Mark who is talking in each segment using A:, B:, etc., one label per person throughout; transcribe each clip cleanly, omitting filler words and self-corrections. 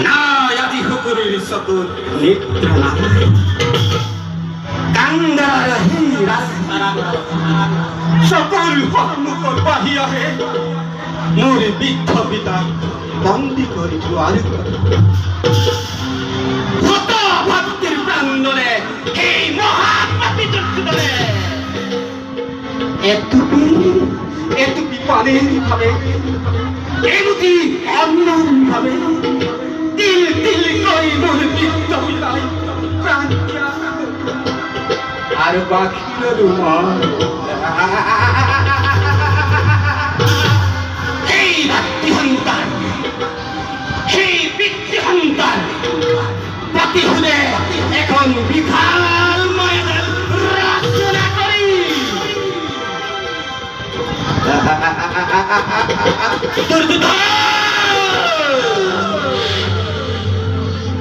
A: নাই আজি সকলের চকুর নিদ্রা নাই কান্দার হি রাস্তার সকল সন্মুখত বাহি আহে মোর বৃদ্ধ পিতা বন্দী করি দুয়ার কত ভক্তির প্রাঙ্গণে এই মহাপাপী দুর্যোধনে এটুপি পানির ভাবে এমুটি অন্যন ভাবে তিল তিল করি মোর বৃদ্ধ পিতাই প্রাণ আর বাকি এই ভাতৃহন্তার সেই পিতৃহন্তার পাতি হলে এখন বিশাল ময়দান রচনা করি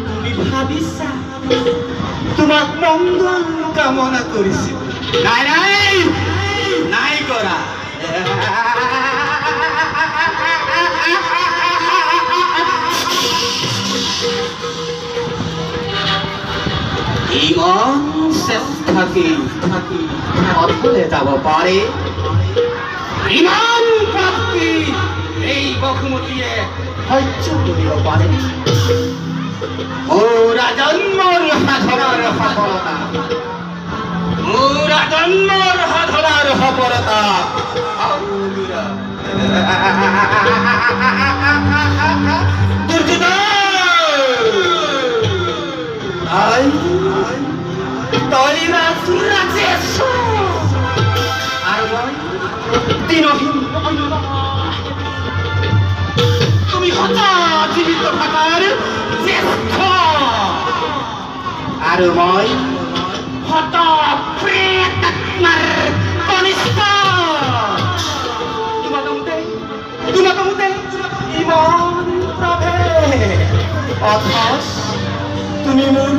A: তুমি ভাবিছা তোমাক মঙ্গল কামনা করেছি নাই নাই নাই করা ইমান শেষ থাকি অথলে যাব পারে ইমান প্রাপ্তি এই বখমতিয়ে সহ্য করিব পারে ওরা জন্মর সাধনার সফলতা ওরা জন্মর সাধনার সফলতা তুমি হতা জীবিত থাকার জ্যেষ্ঠ আর মই হত প্রেতাত্মার কনিষ্ঠ তোমাকে ইমান প্রভে অথচ তুমি মোর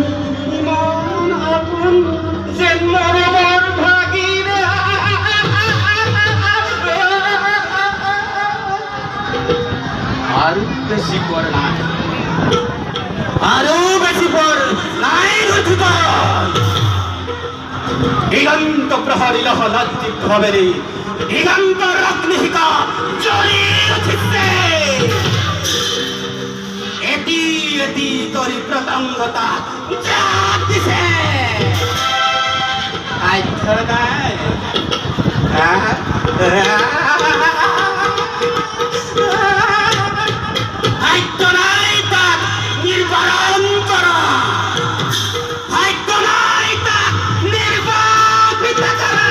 A: ইমান আপন জন্মর মোর ভাগির আরো বেশি পর নাই আরো বেশি পর নাই রচিত দিগন্ত প্রহরী লহ লজ্জিত হবে রে দিগন্ত রত্নিকা জ্বলি উঠিছে এটি এটি তরি প্রতঙ্গতা জাতিছে আইথ নাই আইথ নাই তাক নির্বারণ করা আইথ নাই তাক নির্বাপিত করা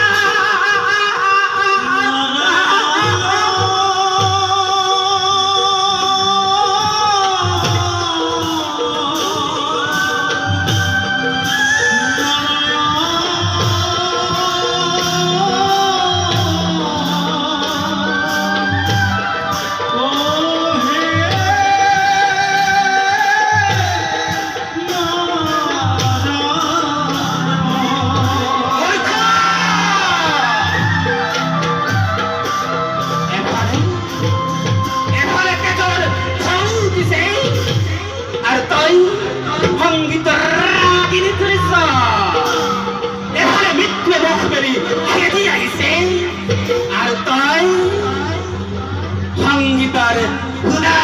A: সঙ্গীতার হুদা